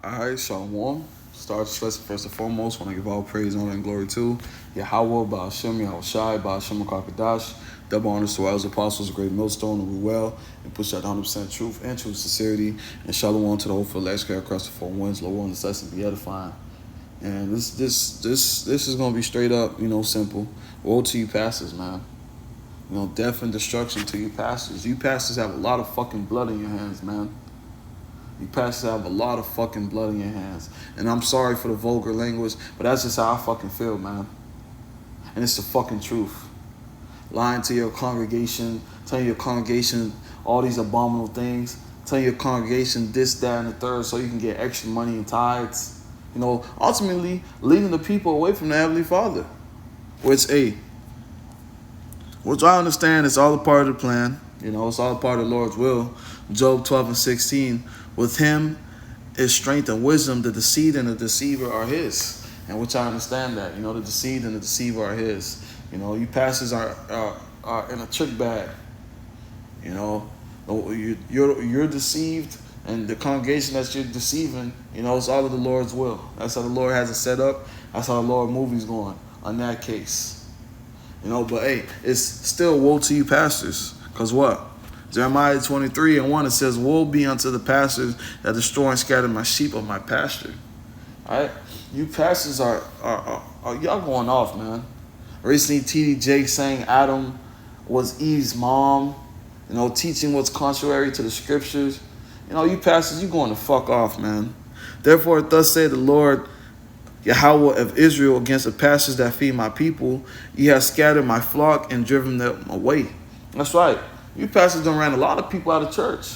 Alright, Shalom. Start this lesson first and foremost. Want to give all praise, honor, and glory to Yahweh, Ba'ashem, Yahushai, Ba'ashem, Kakadash. Double honors to our apostles, a great millstone, and we well, and push out 100% truth and true sincerity. And shalom to the whole elect across the four winds. Lord, on this lesson be edifying. And this is gonna be straight up, simple. Woe to you pastors, man. Death and destruction to you pastors. You pastors have a lot of fucking blood in your hands, man. You pastors have a lot of fucking blood in your hands. And I'm sorry for the vulgar language, but that's just how I fucking feel, man. And it's the fucking truth. Lying to your congregation, telling your congregation all these abominable things, telling your congregation this, that, and the third so you can get extra money and tithes. Ultimately leading the people away from the Heavenly Father. Which I understand is all a part of the plan. It's all a part of the Lord's will. Job 12:16. With him is strength and wisdom. The deceit and the deceiver are his. And which I understand that. The deceit and the deceiver are his. You pastors are in a trick bag. You're deceived, and the congregation that you're deceiving, it's all of the Lord's will. That's how the Lord has it set up. That's how the Lord movies going on that case. But hey, it's still woe to you pastors. Because what? Jeremiah 23:1, it says, woe be unto the pastors that destroy and scatter my sheep of my pasture. All right? You pastors are y'all going off, man. Recently, T.D. Jakes saying Adam was Eve's mom, teaching what's contrary to the scriptures. You pastors, you going to fuck off, man. Therefore, thus saith the Lord, Yahweh of Israel, against the pastors that feed my people, ye have scattered my flock and driven them away. That's right. You pastors done ran a lot of people out of church.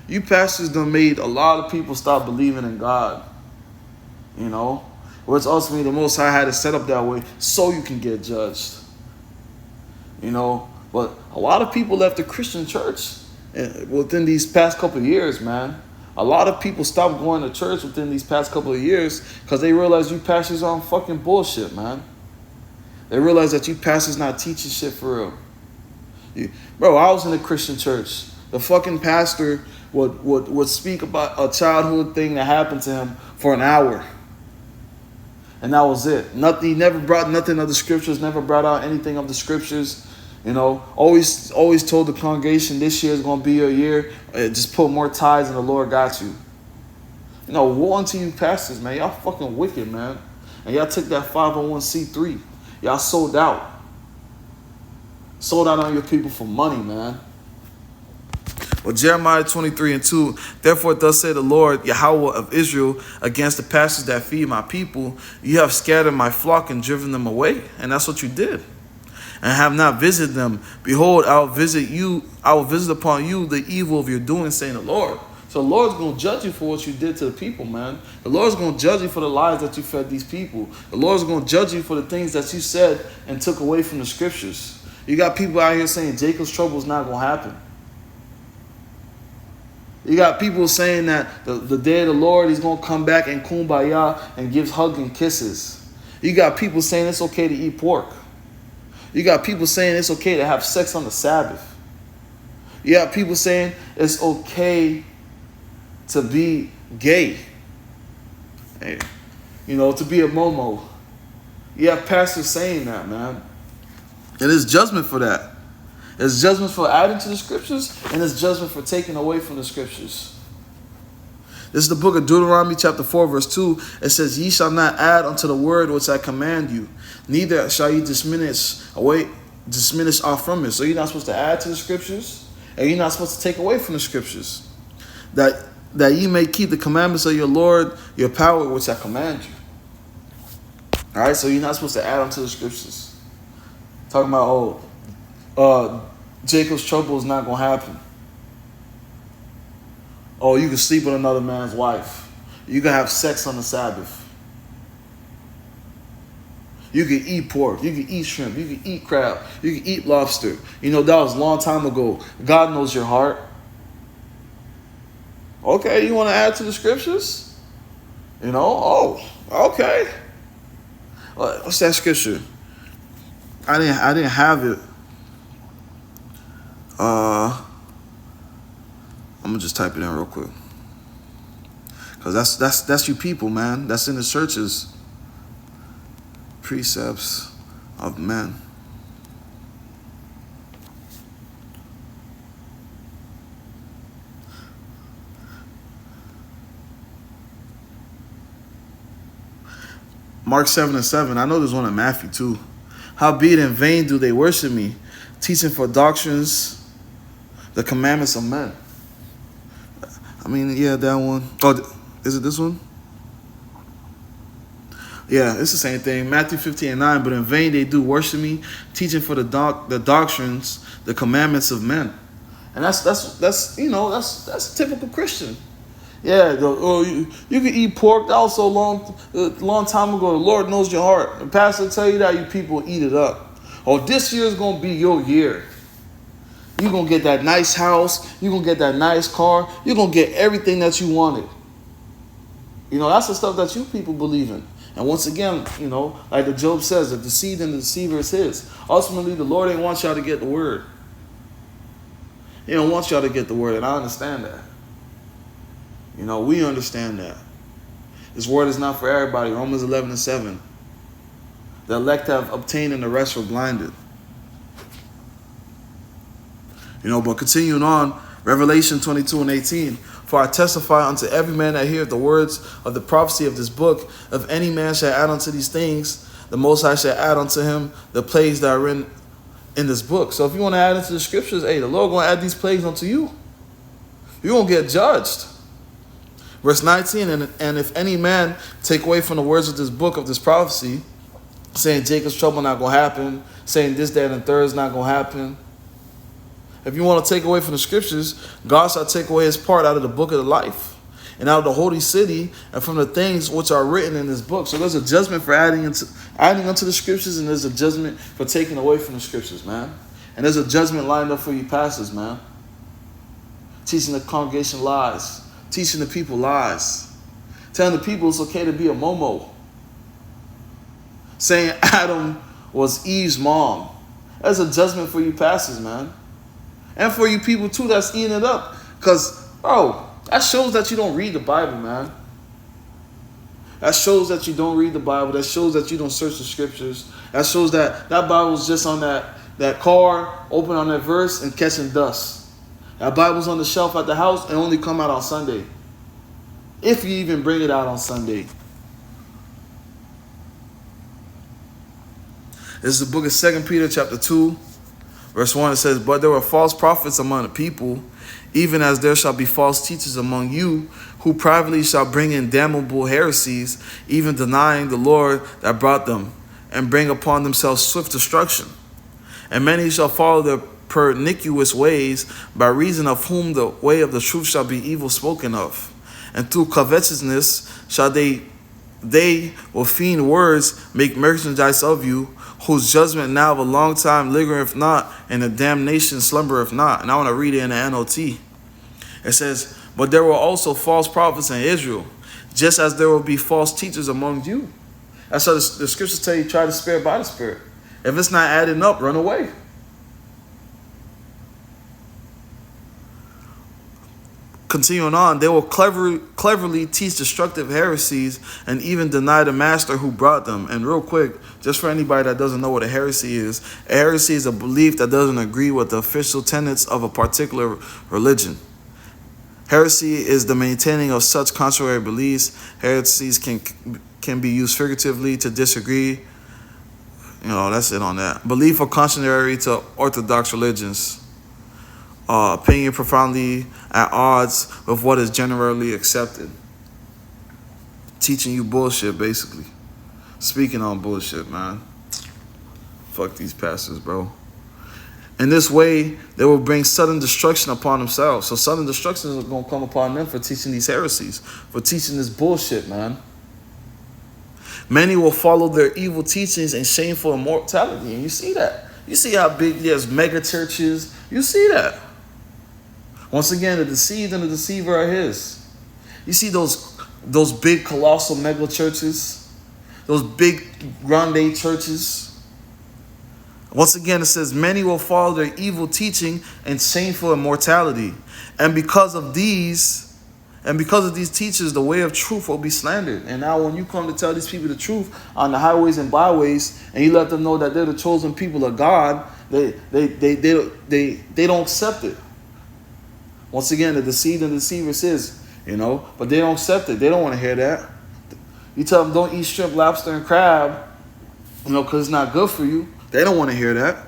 You pastors done made a lot of people stop believing in God. Which ultimately the Most High had it set up that way so you can get judged. But a lot of people left the Christian church within these past couple of years, man. A lot of people stopped going to church within these past couple of years because they realized you pastors are on fucking bullshit, man. They realized that you pastors not teaching shit for real. Bro, I was in a Christian church. The fucking pastor would speak about a childhood thing that happened to him for an hour. And that was it. He never brought nothing of the scriptures, never brought out anything of the scriptures. Always told the congregation this year is going to be your year. Just put more tithes and the Lord got you. Woe unto you pastors, man. Y'all fucking wicked, man. And y'all took that 501c3. Y'all sold out. Sold out on your people for money, man. Well, Jeremiah 23:2, therefore thus saith the Lord, Yahweh of Israel, against the pastors that feed my people, you have scattered my flock and driven them away. And that's what you did. And have not visited them. Behold, I will visit upon you the evil of your doing, saying the Lord. So the Lord's going to judge you for what you did to the people, man. The Lord's going to judge you for the lies that you fed these people. The Lord's going to judge you for the things that you said and took away from the scriptures. You got people out here saying Jacob's trouble is not going to happen. You got people saying that the day of the Lord, he's going to come back and kumbaya and give hugs and kisses. You got people saying it's okay to eat pork. You got people saying it's okay to have sex on the Sabbath. You got people saying it's okay to be gay. Hey, to be a momo. You have pastors saying that, man. And there's judgment for that. There's judgment for adding to the scriptures, and there's judgment for taking away from the scriptures. This is the book of Deuteronomy chapter 4, verse 2. It says, ye shall not add unto the word which I command you, neither shall ye diminish off from it. So you're not supposed to add to the scriptures, and you're not supposed to take away from the scriptures. That ye may keep the commandments of your Lord, your power, which I command you. All right, so you're not supposed to add unto the scriptures. Talking about, Jacob's trouble is not going to happen. Oh, you can sleep with another man's wife. You can have sex on the Sabbath. You can eat pork. You can eat shrimp. You can eat crab. You can eat lobster. That was a long time ago. God knows your heart. Okay, you want to add to the scriptures? Oh, okay. What's that scripture? I didn't have it. I'm gonna just type it in real quick. Because that's you people, man. That's in the churches. Precepts of men. Mark 7:7. I know there's one in Matthew too. Howbeit in vain do they worship me, teaching for doctrines the commandments of men. I mean, yeah, that one. Oh, is it this one? Yeah, it's the same thing. Matthew 15:9. But in vain they do worship me, teaching for the doctrines, the commandments of men. And that's typical Christian. Yeah, you can eat pork. That was so long time ago. The Lord knows your heart. The pastor tell you that, you people eat it up. Oh, this year is gonna be your year. You're gonna get that nice house. You're gonna get that nice car. You're gonna get everything that you wanted. That's the stuff that you people believe in. And once again, like the Job says, the deceived and the deceiver is his. Ultimately, the Lord ain't want y'all to get the word. He don't want y'all to get the word, and I understand that. We understand that. This word is not for everybody. Romans 11:7. The elect have obtained and the rest were blinded. But continuing on, Revelation 22:18. For I testify unto every man that heareth the words of the prophecy of this book, if any man shall add unto these things, the Most High shall add unto him the plagues that are written in this book. So if you want to add into the scriptures, hey, the Lord going to add these plagues unto you. You're going to get judged. Verse 19, and if any man take away from the words of this book of this prophecy, saying Jacob's trouble not going to happen, saying this, that, and third is not going to happen. If you want to take away from the scriptures, God shall take away his part out of the book of the life, and out of the holy city, and from the things which are written in this book. So there's a judgment for adding unto the scriptures, and there's a judgment for taking away from the scriptures, man. And there's a judgment lined up for you pastors, man. Teaching the congregation lies. Teaching the people lies. Telling the people it's okay to be a momo. Saying Adam was Eve's mom. That's a judgment for you pastors, man. And for you people too that's eating it up. Because, bro, that shows that you don't read the Bible, man. That shows that you don't read the Bible. That shows that you don't search the scriptures. That shows that Bible's just on that car, open on that verse, and catching dust. That Bible's on the shelf at the house and only come out on Sunday. If you even bring it out on Sunday. This is the book of 2 Peter chapter 2. Verse 1, it says, but there were false prophets among the people, even as there shall be false teachers among you, who privately shall bring in damnable heresies, even denying the Lord that brought them, and bring upon themselves swift destruction. And many shall follow their pernicious ways, by reason of whom the way of the truth shall be evil spoken of. And through covetousness shall they with feigned words make merchandise of you, whose judgment now of a long time lingereth not, and the damnation slumbereth not. And I want to read it in the NOT. It says, but there were also false prophets in Israel, just as there will be false teachers among you. That's how the scriptures tell you, try the spirit by the spirit. If it's not adding up, run away. Continuing on, they will cleverly teach destructive heresies and even deny the master who brought them. And real quick, just for anybody that doesn't know what a heresy is a belief that doesn't agree with the official tenets of a particular religion. Heresy is the maintaining of such contrary beliefs. Heresies can be used figuratively to disagree. That's it on that. Belief or contrary to orthodox religions. Opinion profoundly at odds with what is generally accepted. Teaching you bullshit, basically. Speaking on bullshit, man. Fuck these pastors, bro. In this way, they will bring sudden destruction upon themselves. So sudden destruction is going to come upon them for teaching these heresies, for teaching this bullshit, man. Many will follow their evil teachings and shameful immortality. And you see that. You see how big there's mega churches. You see that. Once again, the deceived and the deceiver are his. You see those big colossal mega churches, those big grande churches. Once again, it says, many will follow their evil teaching and shameful immortality. And because of these, And because of these teachers, the way of truth will be slandered. And now when you come to tell these people the truth on the highways and byways, and you let them know that they're the chosen people of God, they don't accept it. Once again, the deceived and deceivers is, but they don't accept it. They don't want to hear that. You tell them don't eat shrimp, lobster, and crab, because it's not good for you. They don't want to hear that.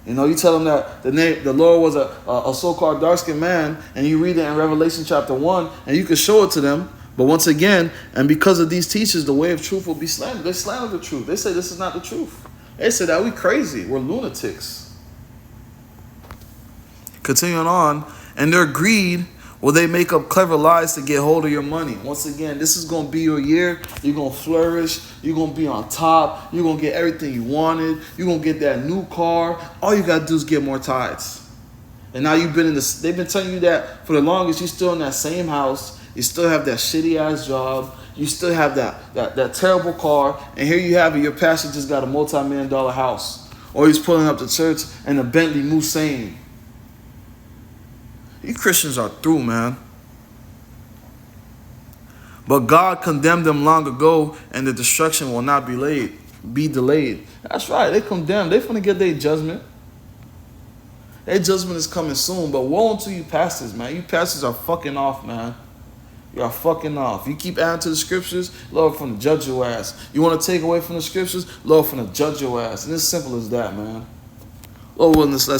You tell them that the Lord was a so-called dark-skinned man, and you read it in Revelation chapter 1, and you can show it to them. But once again, and because of these teachers, the way of truth will be slandered. They slander the truth. They say this is not the truth. They say that we crazy. We're lunatics. Continuing on, and their greed, will they make up clever lies to get hold of your money? Once again, this is going to be your year. You're going to flourish. You're going to be on top. You're going to get everything you wanted. You're going to get that new car. All you got to do is get more tithes. And now they've been telling you that for the longest. You're still in that same house. You still have that shitty ass job. You still have that terrible car. And here you have it. Your pastor just got a multi-million-dollar house. Or he's pulling up to church in a Bentley Musain. You Christians are through, man. But God condemned them long ago, and the destruction will not be delayed. That's right. They condemned. They're going to get their judgment. Their judgment is coming soon. But woe unto you pastors, man. You pastors are fucking off, man. You are fucking off. You keep adding to the scriptures, Lord from the judge your ass. You want to take away from the scriptures, Lord from the judge your ass. And it's simple as that, man. Lord willing, let's